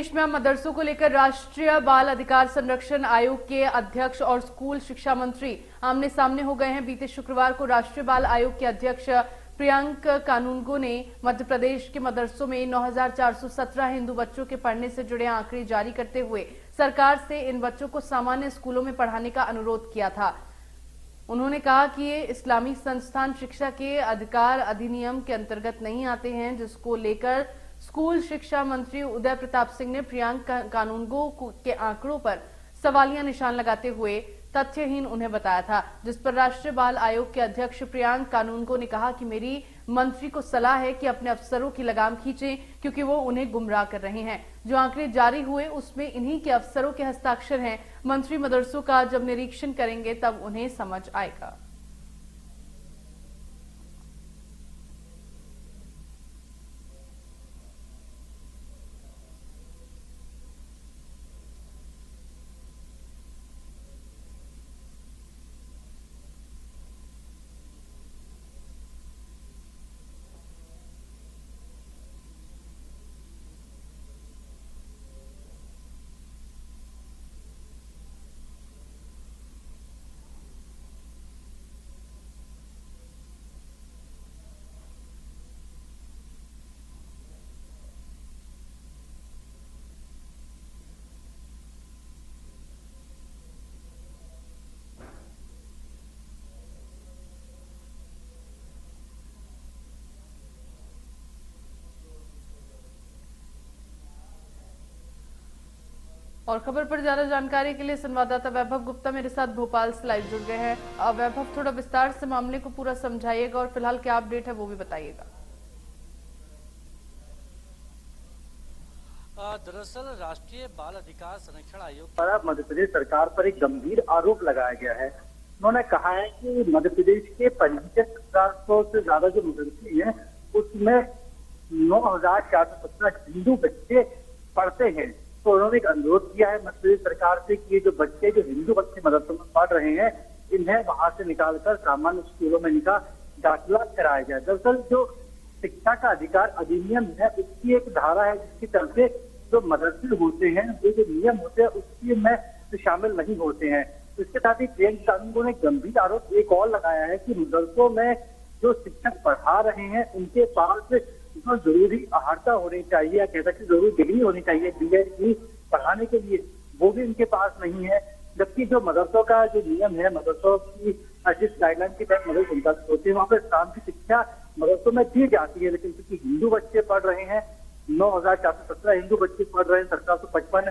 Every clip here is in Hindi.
प्रदेश में अब मदरसों को लेकर राष्ट्रीय बाल अधिकार संरक्षण आयोग के अध्यक्ष और स्कूल शिक्षा मंत्री आमने सामने हो गए हैं। बीते शुक्रवार को राष्ट्रीय बाल आयोग के अध्यक्ष प्रियंक कानूनगो ने मध्य प्रदेश के मदरसों में 9,417 हिंदू बच्चों के पढ़ने से जुड़े आंकड़े जारी करते हुए सरकार से इन बच्चों को सामान्य स्कूलों में पढ़ाने का अनुरोध किया था। उन्होंने कहा कि ये इस्लामी संस्थान शिक्षा के अधिकार अधिनियम के अंतर्गत नहीं आते हैं, जिसको लेकर स्कूल शिक्षा मंत्री उदय प्रताप सिंह ने प्रियंक कानूनगो के आंकड़ों पर सवालिया निशान लगाते हुए तथ्यहीन उन्हें बताया था, जिस पर राष्ट्रीय बाल आयोग के अध्यक्ष प्रियंक कानूनगो ने कहा कि मेरी मंत्री को सलाह है कि अपने अफसरों की लगाम खींचें, क्योंकि वो उन्हें गुमराह कर रहे हैं। जो आंकड़े जारी हुए उसमें इन्हीं के अफसरों के हस्ताक्षर हैं। मंत्री मदरसों का जब निरीक्षण करेंगे तब उन्हें समझ आएगा। और खबर पर ज्यादा जानकारी के लिए संवाददाता वैभव गुप्ता मेरे साथ भोपाल से लाइव जुड़ गए हैं। वैभव, थोड़ा विस्तार से मामले को पूरा समझाइएगा और फिलहाल क्या अपडेट है वो भी बताइएगा। दरअसल राष्ट्रीय बाल अधिकार संरक्षण आयोग पर मध्य प्रदेश सरकार पर एक गंभीर आरोप लगाया गया है। उन्होंने कहा है कि मध्य प्रदेश के पंजीकृत 400 से ज्यादा जो मदरसे हैं उसमें 9,417 हिंदू बच्चे पढ़ते हैं। तो उन्होंने एक अनुरोध किया है मध्य प्रदेश सरकार से कि जो बच्चे जो हिंदू बच्चे मदरसों में पढ़ रहे हैं इन्हें वहां से निकालकर सामान्य स्कूलों में इनका दाखिला कराया जाए। दरअसल जो शिक्षा का अधिकार अधिनियम है उसकी एक धारा है जिसके चलते जो मदरसे होते हैं वो जो नियम होते हैं उसकी में शामिल नहीं होते हैं। इसके साथ ही प्रियंक कानूनगो ने गंभीर आरोप एक और लगाया है कि मदरसों में जो शिक्षक पढ़ा रहे हैं उनके पास जो जरूरी अहर्ता होनी चाहिए या कह सकते जरूरी डिग्री होनी चाहिए बीएड की पढ़ाने के लिए, वो भी इनके पास नहीं है। जबकि जो मदरसों का जो नियम है, मदरसों की जिस गाइडलाइन के तहत मदरसे संचालित होते हैं वहाँ पर इस्लाम की शिक्षा मदरसों में दी जाती है, लेकिन क्योंकि हिंदू बच्चे पढ़ रहे हैं 9,417 हिंदू बच्चे पढ़ रहे हैं 1755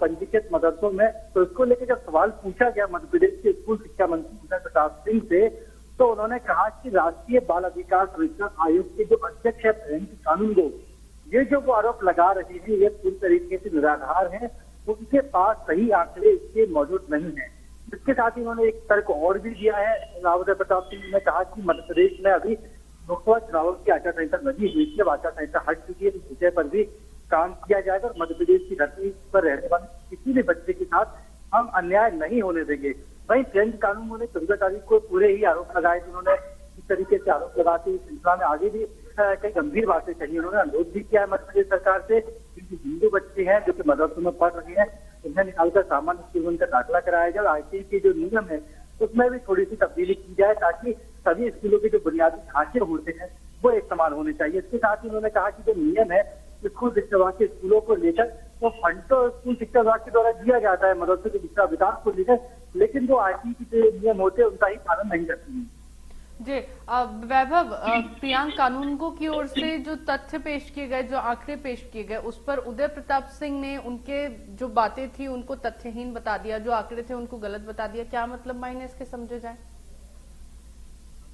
पंजीकृत मदरसों में, तो इसको लेकर जब सवाल पूछा गया मध्य प्रदेश के स्कूल शिक्षा मंत्री उदय प्रताप सिंह से, तो उन्होंने कहा कि राष्ट्रीय बाल अधिकार संरक्षण आयोग के जो अध्यक्ष है प्रियंक कानूनगो, ये जो वो आरोप लगा रहे हैं ये पूरी तरीके से निराधार है। उनके पास सही आंकड़े इसके मौजूद नहीं है। इसके साथ ही उन्होंने एक तर्क और भी दिया है। उदय प्रताप सिंह ने कहा कि मध्य प्रदेश में अभी लोकसभा चुनावों की आचार संहिता लगी हुई थी, आचार संहिता हट चुकी है, इस विषय पर भी काम किया जाएगा और मध्य प्रदेश की धरती पर रहने वाले किसी भी बच्चे के साथ हम अन्याय नहीं होने देंगे। वहीं प्रियंक कानूनगो ने 14 तारीख को पूरे ही आरोप लगाए। उन्होंने इस तरीके से आरोप लगाते इस सिलसिला में आगे भी कई गंभीर बातें कही। उन्होंने अनुरोध भी किया है मध्य प्रदेश सरकार से कि हिंदू बच्चे हैं जो कि मदरसों में पढ़ रहे हैं उन्हें निकालकर सामान्य स्कूल में उनका दाखिला कराया जाए। आईटी के जो नियम है उसमें भी थोड़ी सी तब्दीली की जाए ताकि सभी स्कूलों के जो बुनियादी ढांचे होते हैं वो एक समान होने चाहिए। इसके साथ ही उन्होंने कहा कि जो नियम है स्कूल शिक्षा विभाग के स्कूलों को लेकर तो फंड तो स्कूल शिक्षा विभाग के द्वारा दिया जाता है मदरसे के शिक्षा विकास को लेकर, लेकिन जो आईटी के जो नियम होते हैं उनका ही पालन नहीं करती है। जी वैभव, प्रियंक कानूनगो की ओर से जो तथ्य पेश किए गए, जो आंकड़े पेश किए गए, उस पर उदय प्रताप सिंह ने उनके जो बातें थी उनको तथ्यहीन बता दिया, जो आंकड़े थे उनको गलत बता दिया। क्या मतलब मायने इसके समझे जाए?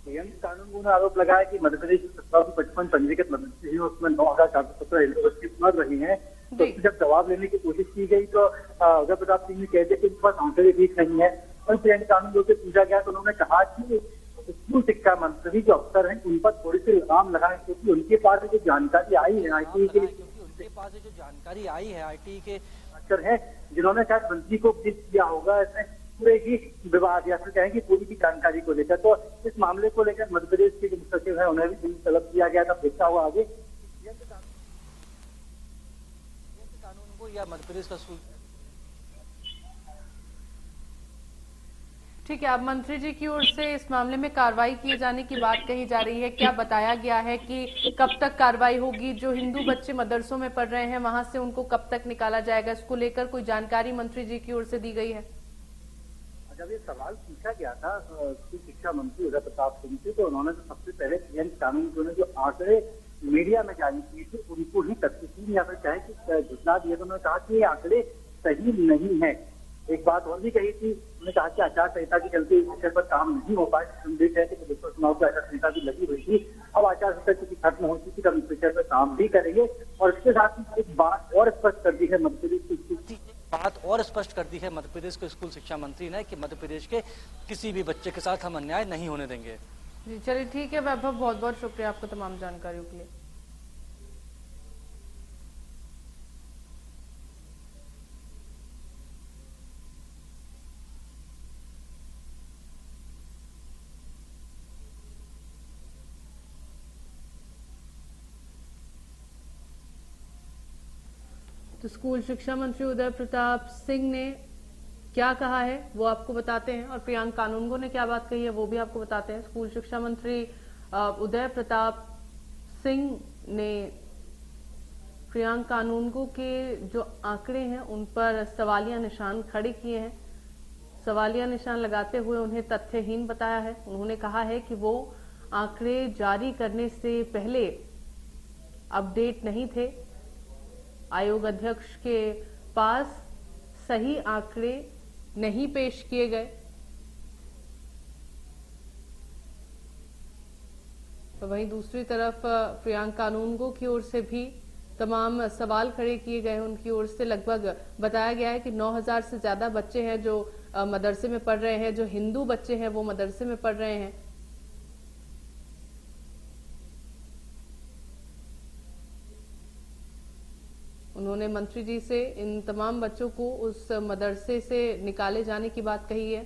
प्रियंक कानूनगो ने आरोप लगाया कि मध्य प्रदेश 1755 पंजीकृत मदरसे हैं उसमें 9,417 हिंदू बच्चे पढ़ रहे हैं। तो जब जवाब लेने की कोशिश की गई तो उदय प्रताप सिंह ने कह दिया कि उनके पास आंकड़े ठीक नहीं है। और प्रियंक कानूनगो से पूछा गया तो उन्होंने कहा कि स्कूल शिक्षा मंत्री जो अफसर हैं उन पर थोड़ी सी लगाम लगाएं, क्योंकि उनके पास जो जानकारी आई है आईटी के अफसर हैं जिन्होंने शायद मंत्री को ब्रीफ किया होगा इसमें पूरे ही विवाद या फिर कहेंगे पूरी की जानकारी को लेकर। तो इस मामले को लेकर मध्य प्रदेश के जो सचिव है उन्हें भी तलब किया गया था। देखता हुआ आगे कानूनगो या मध्य प्रदेश का स्कूल। ठीक है, अब मंत्री जी की ओर से इस मामले में कार्रवाई किए जाने की बात कही जा रही है। क्या बताया गया है कि कब तक कार्रवाई होगी? जो हिंदू बच्चे मदरसों में पढ़ रहे हैं वहां से उनको कब तक निकाला जाएगा? इसको लेकर कोई जानकारी मंत्री जी की ओर से दी गई है? जब ये सवाल पूछा गया था स्कूल शिक्षा मंत्री उदय प्रताप सिंह से, तो उन्होंने तो सबसे पहले प्रियंक कानूनगो ने जो आंकड़े मीडिया में जारी किए थे उनको ही तस्दीक या फिर चाहे कि झुटला दिया। तो उन्होंने कहा कि ये आंकड़े सही नहीं है। एक बात और भी कही थी, उन्होंने कहा कि आचार संहिता के चलते इस विषय पर काम नहीं हो पाए। संदेश है कि विश्व चुनाव की आचार संहिता भी लगी हुई थी, अब आचार संहिता चूंकि खत्म हो चुकी, तब इस विषय पर काम भी करेंगे। और इसके साथ ही एक बात और स्पष्ट कर दी है मध्य प्रदेश बात और स्पष्ट कर दी है मध्य प्रदेश के स्कूल शिक्षा मंत्री ने कि मध्य प्रदेश के किसी भी बच्चे के साथ हम अन्याय नहीं होने देंगे। जी चलिए, ठीक है वैभव, बहुत बहुत शुक्रिया आपको तमाम जानकारियों के लिए। तो स्कूल शिक्षा मंत्री उदय प्रताप सिंह ने क्या कहा है वो आपको बताते हैं, और प्रियंक कानूनगो ने क्या बात कही है वो भी आपको बताते हैं। स्कूल शिक्षा मंत्री उदय प्रताप सिंह ने प्रियंक कानूनगो के जो आंकड़े हैं उन पर सवालिया निशान खड़े किए हैं। सवालिया निशान लगाते हुए उन्हें तथ्यहीन बताया है। उन्होंने कहा है कि वो आंकड़े जारी करने से पहले अपडेट नहीं थे। आयोग अध्यक्ष के पास सही आंकड़े नहीं पेश किए गए। तो वहीं दूसरी तरफ प्रियंक कानूनगो की ओर से भी तमाम सवाल खड़े किए गए हैं। उनकी ओर से लगभग बताया गया है कि 9000 से ज्यादा बच्चे हैं जो मदरसे में पढ़ रहे हैं, जो हिंदू बच्चे हैं वो मदरसे में पढ़ रहे हैं। उन्होंने मंत्री जी से इन तमाम बच्चों को उस मदरसे से निकाले जाने की बात कही है।